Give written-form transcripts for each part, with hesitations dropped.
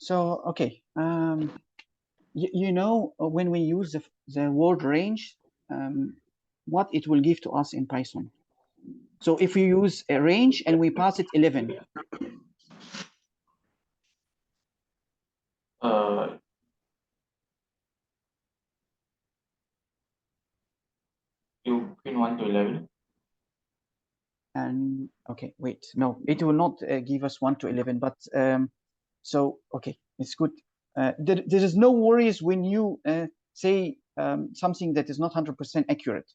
So, okay. You know, when we use the word range, what it will give to us in Python. So if we use a range and we pass it 11, you pin 1 to 11. and okay, wait, no, it will not give us 1 to 11, but so, okay, it's good. There is no worries when you say something that is not 100% accurate.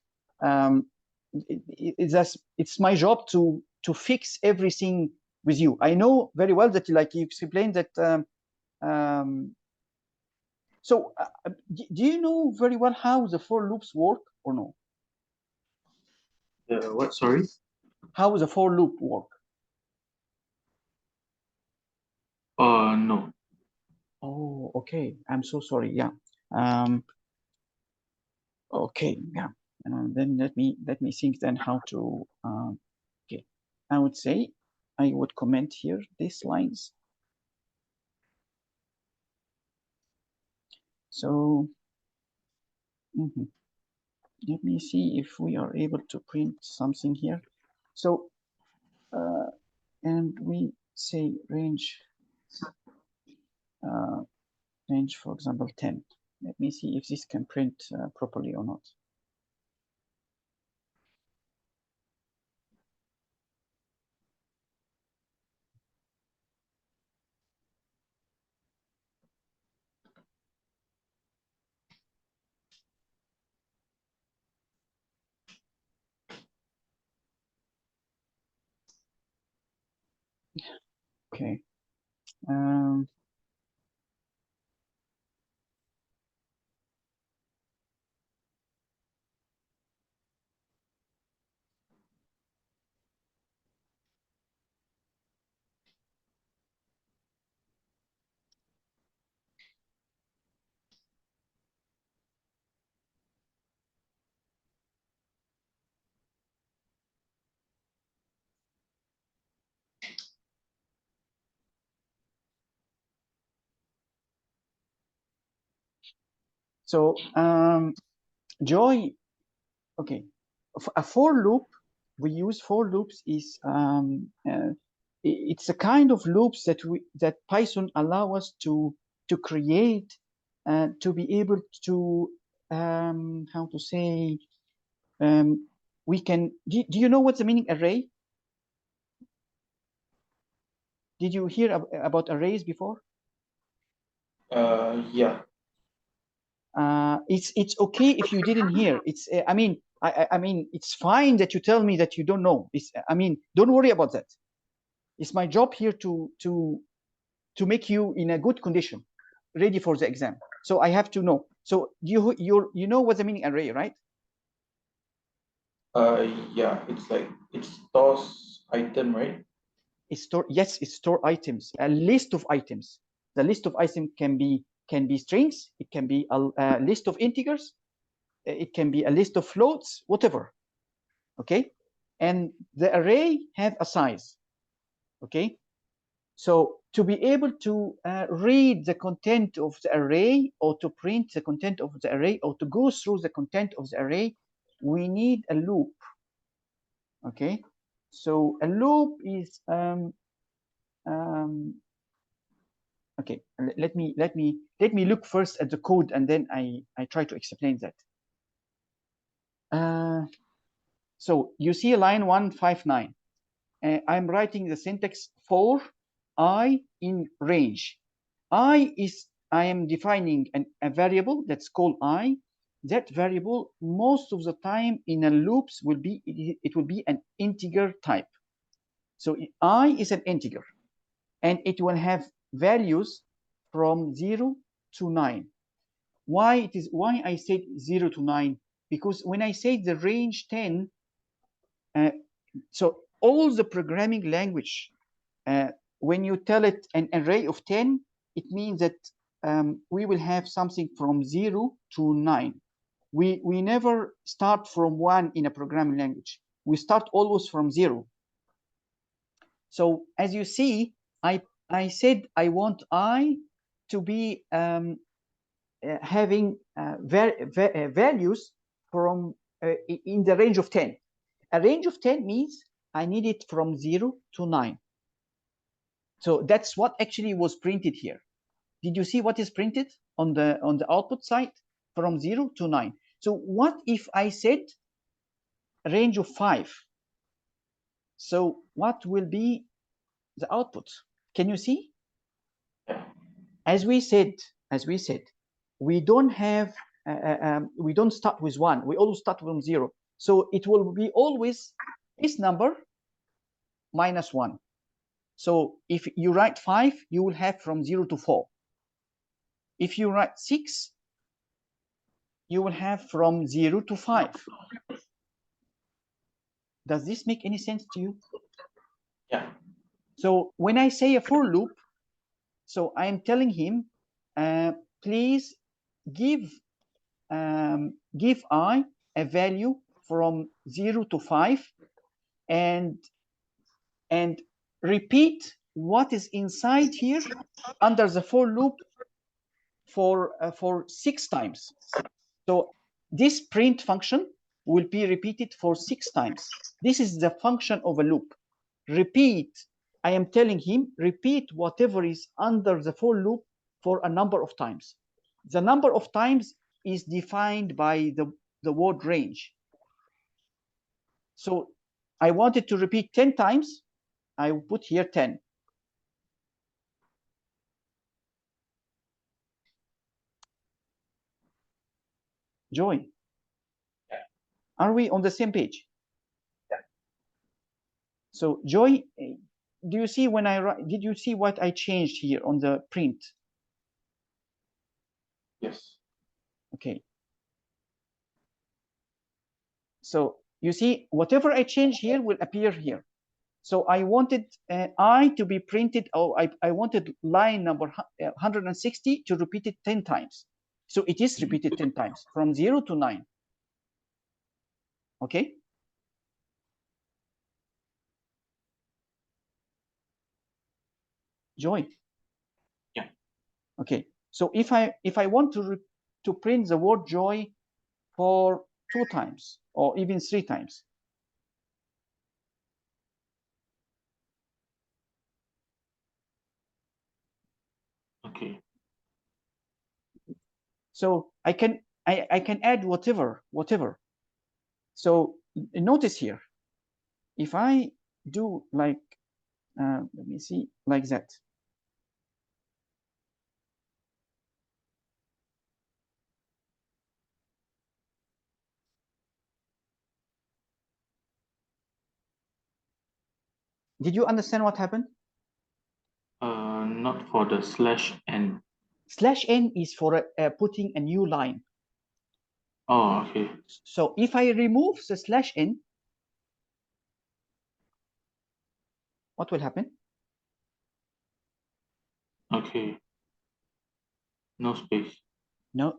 It's my job to fix everything with you. I know very well that, like you explained that. So, do you know very well how the for loops work or no? What? Sorry. How the for loop work? No. Oh, okay. I'm so sorry. Yeah. Um, okay. Yeah. Then let me think then how to. Okay. I would say I would comment here these lines. So let me see if we are able to print something here. So and we say range range, for example, 10. Let me see if this can print properly or not. Okay. So Joy, okay, a for loop, we use for loops is it's a kind of loops that Python allow us to create to be able to how to say we can. Do you know what's the meaning array? Did you hear about arrays before? Yeah. It's okay if you didn't hear. It's I mean I mean it's fine that you tell me that you don't know. It's I mean don't worry about that. It's my job here to make you in a good condition, ready for the exam. So I have to know. So you know what the meaning array, right? Yeah. It's like it stores item, right? It store yes, it store items, a list of items. The list of items can be strings. It can be a list of integers. It can be a list of floats, whatever. Okay, and the array have a size. Okay, so to be able to read the content of the array or to print the content of the array or to go through the content of the array, we need a loop. Okay, so a loop is okay. Let me look first at the code and then I try to explain that. So you see line 159. I'm writing the syntax for I in range. I am defining a variable that's called I. That variable most of the time in a loops will be it will be an integer type. So I is an integer, and it will have values from 0 to 9. Why I said 0 to 9? Because when I say the range 10, so all the programming language, when you tell it an array of 10, it means that we will have something from 0 to 9. We never start from 1 in a programming language. We start always from 0. So as you see, I said I want I to be having values from in the range of 10. A range of 10 means I need it from 0 to 9. So that's what actually was printed here. Did you see what is printed on the output side? From 0 to 9. So what if I said a range of 5? So what will be the output? Can you see? As we said, we don't have we don't start with 1. We always start from 0. So it will be always this number minus 1. So if you write 5, you will have from 0 to 4. If you write 6, you will have from 0 to 5. Does this make any sense to you? Yeah. So when I say a for loop, so I am telling him, please give I a value from 0 to 5 and repeat what is inside here under the for loop for 6 times. So this print function will be repeated for 6 times. This is the function of a loop. Repeat. I am telling him, repeat whatever is under the for loop for a number of times. The number of times is defined by the word range. So I wanted to repeat 10 times. I will put here 10. Joy, are we on the same page? Yeah. So Joy, do you see when I write, did you see what I changed here on the print? Yes. Okay. So you see, whatever I change here will appear here. So I wanted I to be printed, I wanted line number 160 to repeat it 10 times. So it is repeated 10 times from 0 to 9. Okay. Joy. Yeah. Okay. So if I want to print the word joy for 2 times or even 3 times. Okay. So I can add whatever. So notice here, if I do like, let me see, like that. Did you understand what happened? Not for the /n. /n is for putting a new line. Oh, okay. So if I remove the /n, what will happen? Okay. No space. No,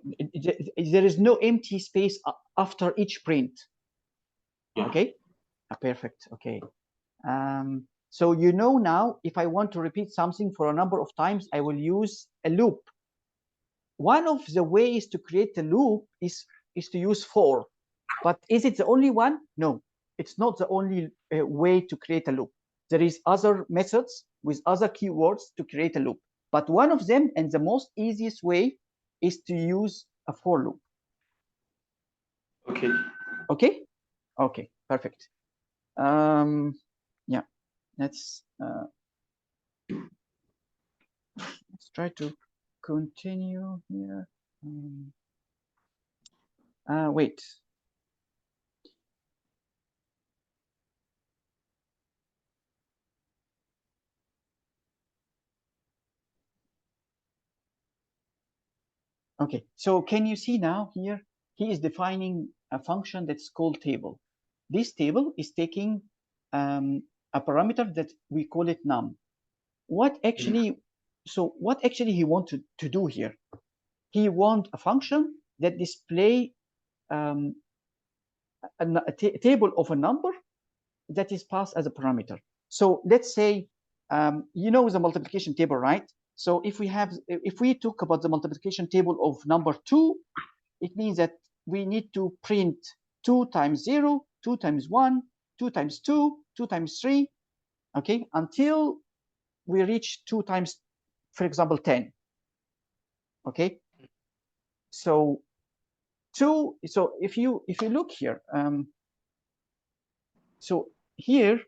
there is no empty space after each print. Yeah. Okay, perfect. Okay. So you know now, if I want to repeat something for a number of times, I will use a loop. One of the ways to create a loop is to use for, but is it the only one? No, it's not the only way to create a loop. There is other methods with other keywords to create a loop, but one of them and the most easiest way is to use a for loop. Okay. Okay. Okay. Perfect. Yeah. Let's try to continue here. Wait. Okay, so can you see now here, he is defining a function that's called table. This table is taking a parameter that we call it num. What actually, so what actually he wanted to do here? He want a function that display a table of a number that is passed as a parameter. So let's say, you know the multiplication table, right? So if we talk about the multiplication table of number 2, it means that we need to print 2 times 0, 2 times 1, 2 times 2, 2 times 3, okay, until we reach 2 times, for example, 10. Okay, so 2. So if you look here, so here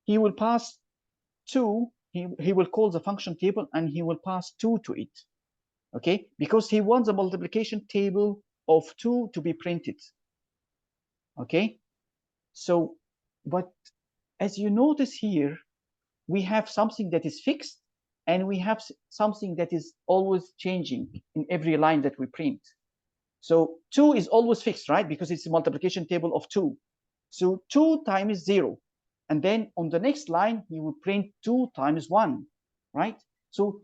he will pass 2. He will call the function table and he will pass 2 to it. Okay, because he wants the multiplication table of 2 to be printed. Okay, so but as you notice here, we have something that is fixed and we have something that is always changing in every line that we print. So 2 is always fixed, right? Because it's a multiplication table of 2. So 2 times 0. And then on the next line, he will print 2 times 1, right? So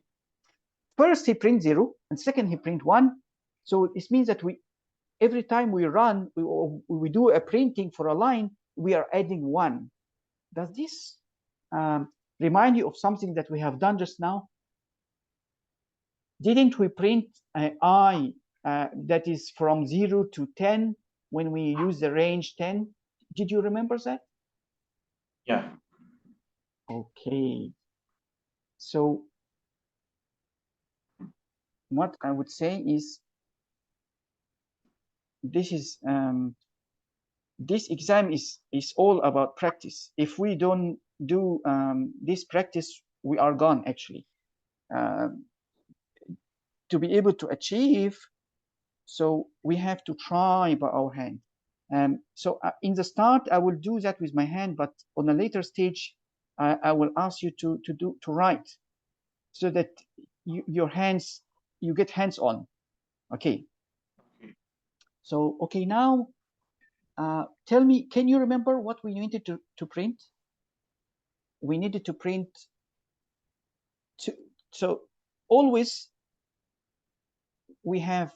first he prints 0, and second he print 1. So this means that every time we run, we do a printing for a line, we are adding 1. Does this remind you of something that we have done just now? Didn't we print I that is from 0 to 10 when we use the range 10? Did you remember that? Yeah. Okay. So what I would say is this is this exam is all about practice. If we don't do this practice, we are gone actually. To be able to achieve, so we have to try by our hand. So in the start, I will do that with my hand, but on a later stage, I will ask you to write, so that your hands, you get hands on. Okay. So okay, now tell me, can you remember what we needed to print? We needed to print so always we have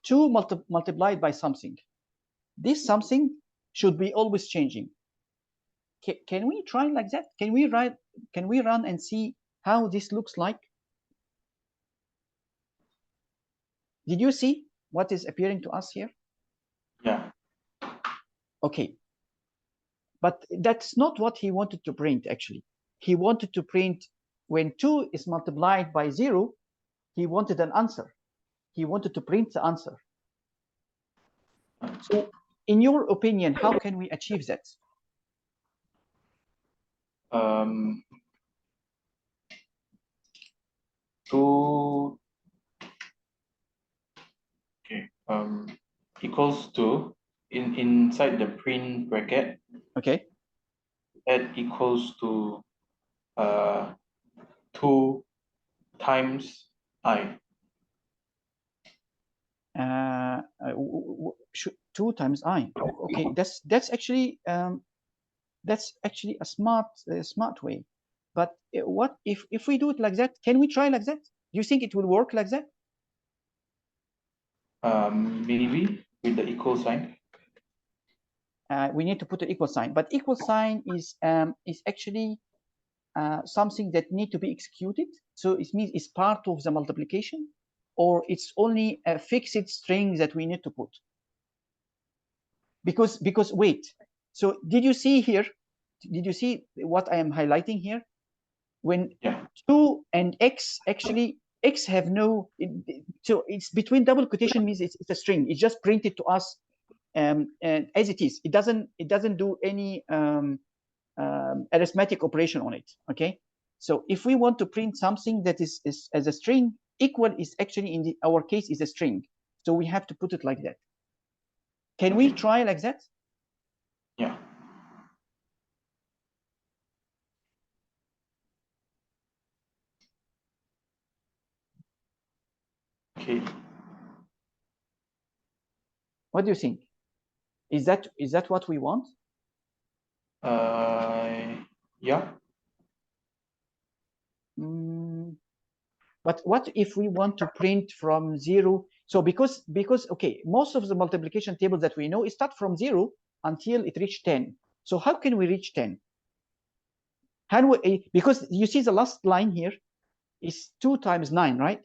2 multiplied by something. This something should be always changing. Can we try like that? Can we run and see how this looks like? Did you see what is appearing to us here? Yeah. Okay. But that's not what he wanted to print, actually. He wanted to print when 2 is multiplied by 0, he wanted an answer. He wanted to print the answer. So in your opinion, how can we achieve that? Two. Okay. Equals to inside the print bracket. Okay. That equals to 2 times I. 2 times I. Okay, that's actually a smart way. But what if we do it like that? Can we try like that? Do you think it will work like that? Maybe with the equal sign. We need to put an equal sign, but equal sign is actually something that need to be executed. So it means it's part of the multiplication, or it's only a fixed string that we need to put. Because wait, so did you see here? Did you see what I am highlighting here? When 2 and x, actually x have no, so it's between double quotation means it's a string. It's just printed to us and as it is. It doesn't do any arithmetic operation on it. Okay, so if we want to print something that is as a string, equal is actually in our case is a string, so we have to put it like that. Can we try like that? Yeah. Okay. What do you think? Is that what we want? Yeah. But what if we want to print from 0? So because okay, most of the multiplication tables that we know is start from 0 until it reach 10. So how can we reach 10? How do we, because you see the last line here, is 2 times 9, right?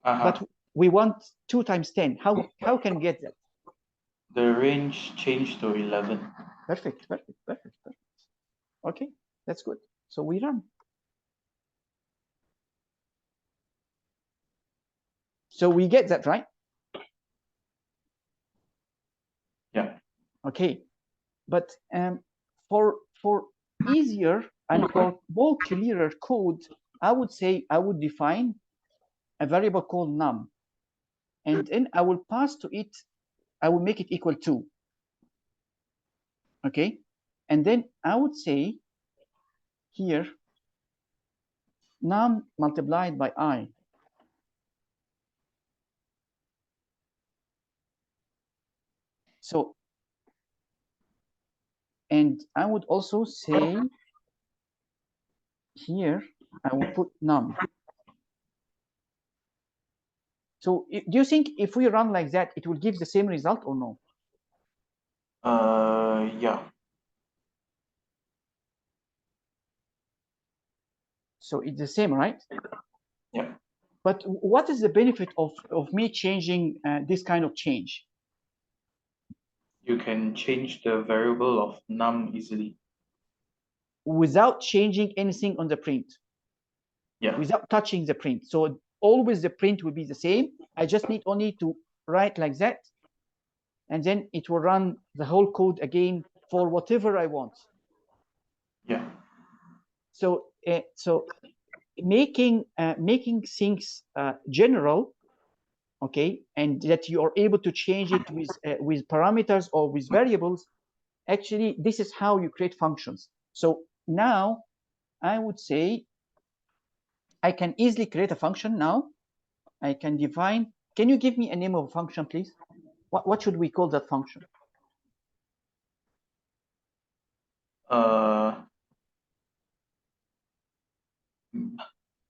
Uh-huh. But we want 2 times 10. How can we get that? The range changed to 11. Perfect. Okay, that's good. So we run. So we get that, right? Yeah. Okay, but for easier and for more clearer code, I would say I would define a variable called num, and then I will pass to it, I will make it equal to. Okay, and then I would say here num multiplied by I. So, and I would also say here I will put num. So do you think if we run like that, it will give the same result or no? Yeah. So it's the same, right? Yeah. But what is the benefit of me changing this kind of change? You can change the variable of num easily. Without changing anything on the print, Yeah. without touching the print. So always the print will be the same. I just need only to write like that, and then it will run the whole code again for whatever I want. Yeah. So making things general, okay, and that you are able to change it with parameters or with variables. Actually, this is how you create functions. So now I would say I can easily create a function now. I can define. Can you give me a name of a function, please? What should we call that function? Uh,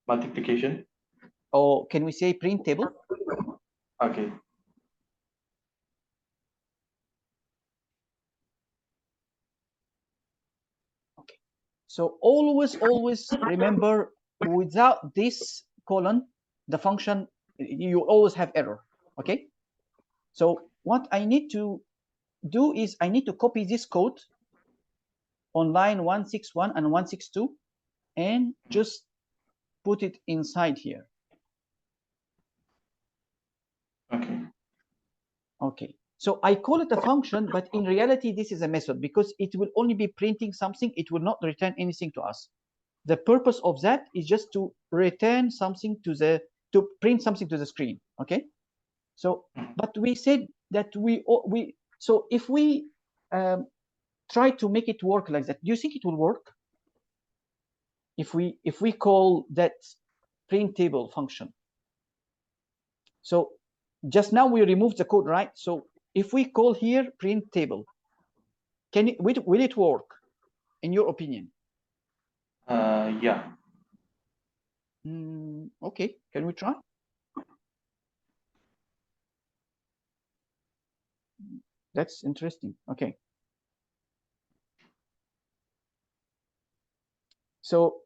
Multiplication. Or can we say print table? Okay. Okay. So always remember, without this colon, the function, you always have error. Okay. So what I need to do is I need to copy this code on line 161 and 162 and just put it inside here. Okay. Okay. So I call it a function, but in reality, this is a method because it will only be printing something. It will not return anything to us. The purpose of that is just to return something to print something to the screen. Okay. So, but we said that so if we try to make it work like that, do you think it will work? If we call that print table function. So just now we removed the code, right? So if we call here print table, will it work in your opinion? Yeah. Okay, can we try? That's interesting. Okay. So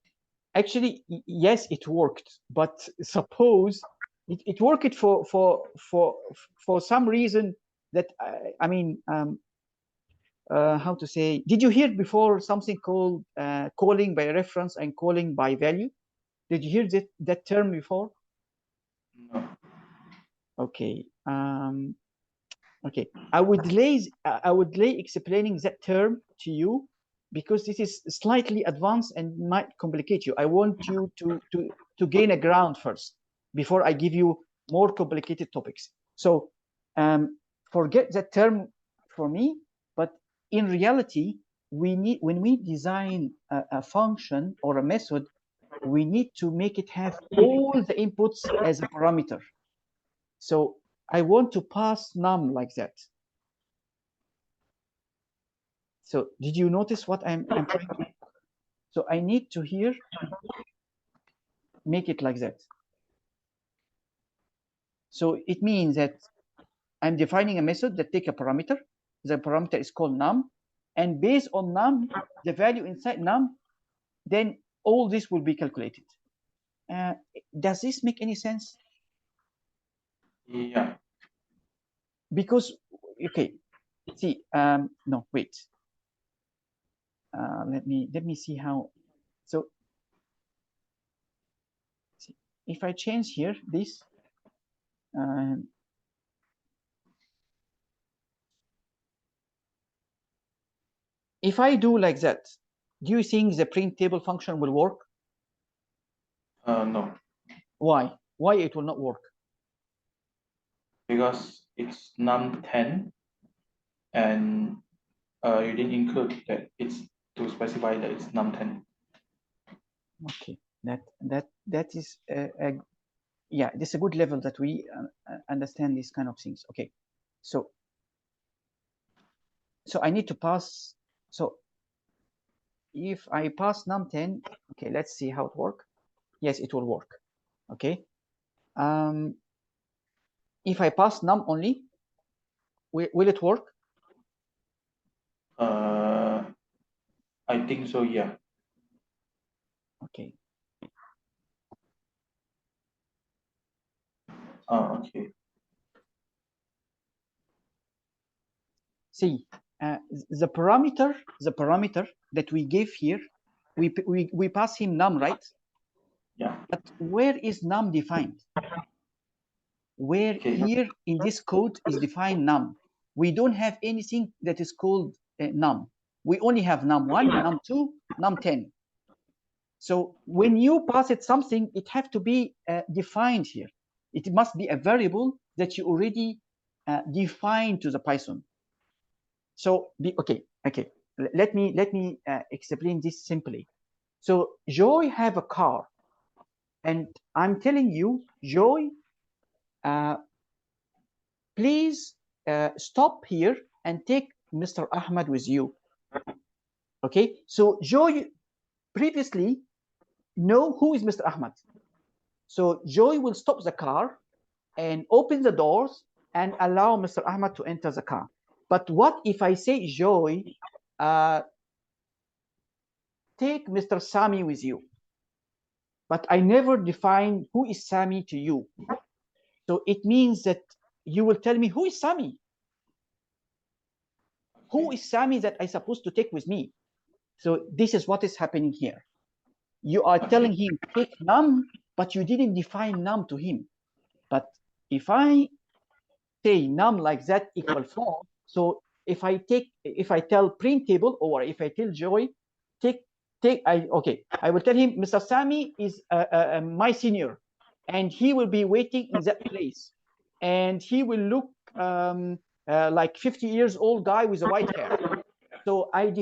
actually, yes, it worked, but suppose it worked for some reason that I mean, how to say? Did you hear before something called calling by reference and calling by value? Did you hear that term before? No. Okay. Okay, I would delay explaining that term to you because this is slightly advanced and might complicate you. I want you to gain a ground first before I give you more complicated topics. So forget that term for me, but in reality, when we design a function or a method, we need to make it have all the inputs as a parameter. So I want to pass num like that. So did you notice what I'm trying to? So I need to here make it like that. So it means that I'm defining a method that take a parameter. The parameter is called num, and based on num, the value inside num, then all this will be calculated. Does this make any sense? Yeah. Because, okay, see, no, wait. Let me see how. So, see, if I change here this, if I do like that, do you think the print table function will work? No. Why? Why it will not work? Because it's num10 and you didn't include that it's to specify that it's num10. Okay, that is yeah, this is a good level that we understand these kind of things. Okay, so I need to pass. So if I pass num10, okay, let's see how it works. Yes, it will work. Okay. If I pass num only, will it work? I think so, yeah. Okay. Okay. See, the parameter that we give here, we pass him num, right? Yeah. But where is num defined? Where Okay. here in this code is defined num. We don't have anything that is called num. We only have num1, num2, num10. So when you pass it something, it have to be defined here. It must be a variable that you already define to the Python. So okay. Let me explain this simply. So Joy have a car, and I'm telling you, Joy, please stop here and take Mr. Ahmad with you. Okay. So Joy previously know who is Mr. Ahmad. So Joy will stop the car and open the doors and allow Mr. Ahmad to enter the car. But what if I say, Joy, take Mr. Sami with you? But I never define who is Sami to you. So it means that you will tell me, who is Sami? Who is Sami that I supposed to take with me? So this is what is happening here. You are telling him, take num, but you didn't define num to him. But if I say num like that equal 4, so if I tell print table, or if I tell Joy, I will tell him Mr. Sami is my senior, and he will be waiting in that place, and he will look like 50 years old guy with a white hair. So I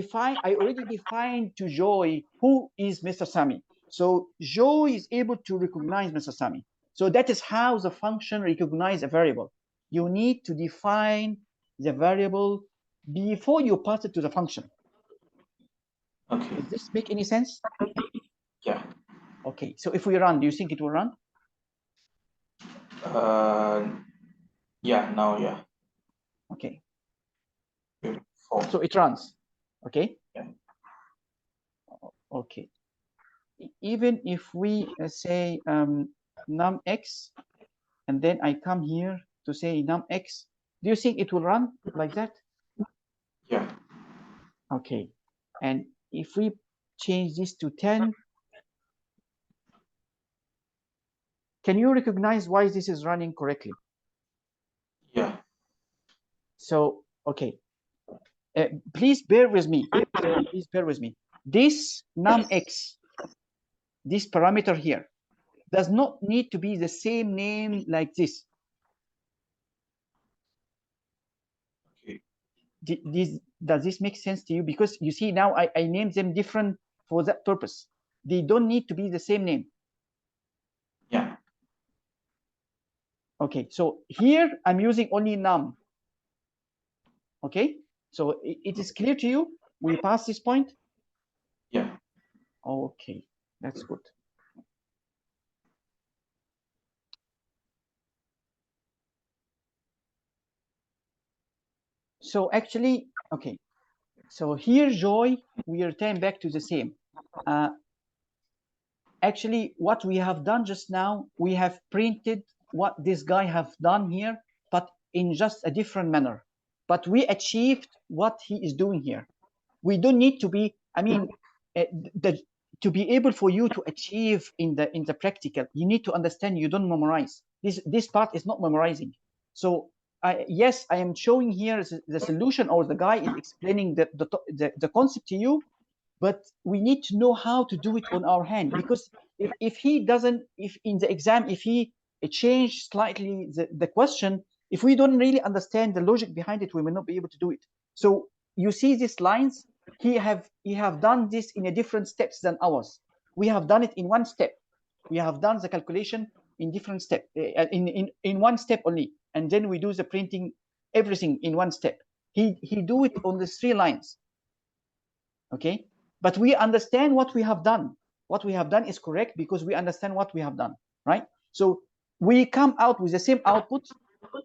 already defined to Joy who is Mr. Sami. So Joy is able to recognize Mr. Sami. So that is how the function recognize a variable. You need to define the variable before you pass it to the function. Okay. Does this make any sense? Yeah. Okay, so if we run, do you think it will run? Yeah, now, yeah. Okay. Good. 4. So it runs. Okay. Yeah. Okay. Even if we say num x, and then I come here to say num x, do you think it will run like that? Yeah. Okay. And if we change this to 10, can you recognize why this is running correctly? Yeah. So, okay. Please bear with me. So please bear with me. This num x, this parameter here, does not need to be the same name like this. Okay. Does this make sense to you? Because you see now I named them different for that purpose. They don't need to be the same name. Yeah. Okay, so here I'm using only num. Okay, so it is clear to you? We pass this point? Yeah. Okay, that's good. So actually, okay, so here Joy, we return back to the same. actually what we have done just now, we have printed what this guy have done here, but in just a different manner. But we achieved what he is doing here. We don't need to be, I mean, to be able for you to achieve in the practical, you need to understand, you don't memorize. This part is not memorizing. So yes, I am showing here the solution, or the guy is explaining the concept to you, but we need to know how to do it on our hand, because if he doesn't, if in the exam, if he change slightly the question, if we don't really understand the logic behind it, we will not be able to do it. So you see these lines, he have done this in a different steps than ours. We have done it in one step. We have done the calculation in different step, in one step only, and then we do the printing, everything in one step. He do it on the 3 lines. Okay, but we understand what we have done. What we have done is correct because we understand what we have done, right? So we come out with the same output,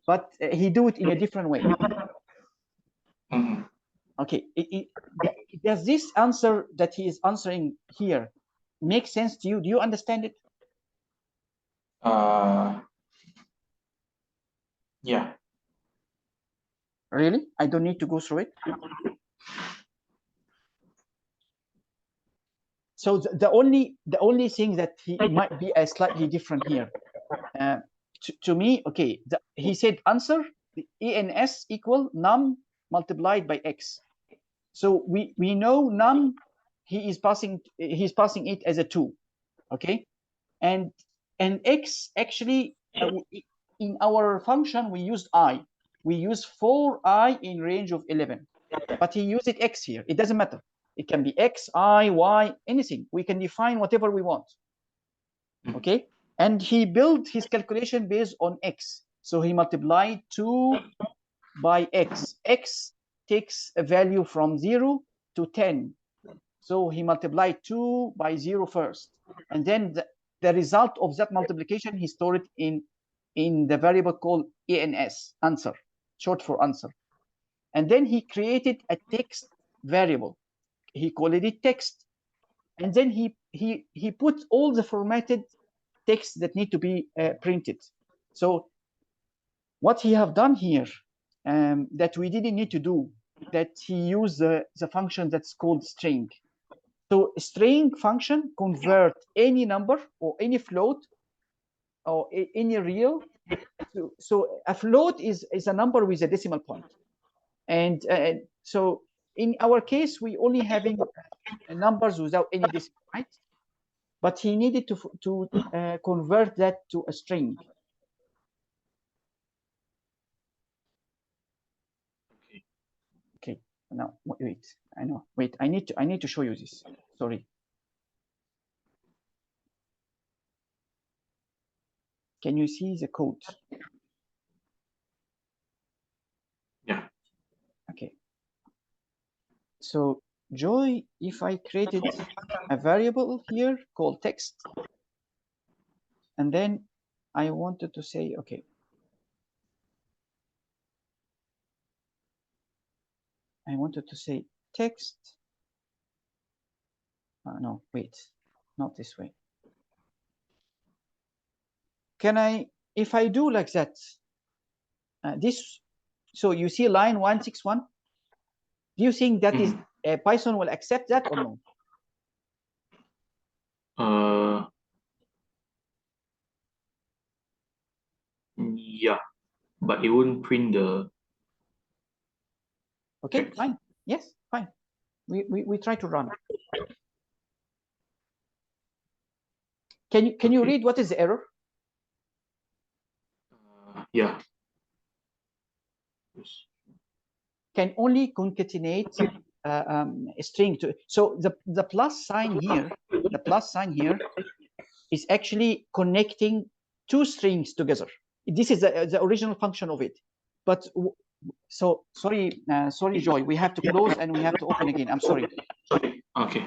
but he do it in a different way. Mm-hmm. Okay, does this answer that he is answering here make sense to you? Do you understand it? Yeah. Really? I don't need to go through it. So the only thing that he might be slightly different here, to me, okay, he said answer the ENS equal num multiplied by x. So we know num, he's passing it as a 2, okay, and x actually, in our function we used I, we use 4I in range of 11, but he used it x here. It doesn't matter. It can be x, I, y, anything. We can define whatever we want. Okay, and he built his calculation based on x. So he multiplied 2 by x. X takes a value from 0 to 10. So he multiplied 2 by 0 first. And then the result of that multiplication, he stored it in the variable called ENS, answer, short for answer. And then he created a text variable. He called it text. And then he put all the formatted text that need to be printed. So what he have done here, that we didn't need to do, that he used the function that's called string. So string function convert any number or any float or any real. So a float is a number with a decimal point. And so in our case, we only having numbers without any decimal, right? But he needed to convert that to a string. Okay, now wait, I know, wait, I need to show you this. Sorry. Can you see the code? Yeah. Okay. So Joy, if I created a variable here called text, and then I wanted to say, okay, I wanted to say text. No, wait, not this way. Can I, if I do like that, this, so you see line 161, do you think that is Python will accept that or no? Yeah, but it wouldn't print the. Okay, text. fine. Yes, fine. We try to run. Can you read what is the error? Yeah. Can only concatenate a string to. So the plus sign here, is actually connecting 2 strings together. This is the original function of it. But so sorry, Joy, we have to close and we have to open again. I'm sorry. Okay.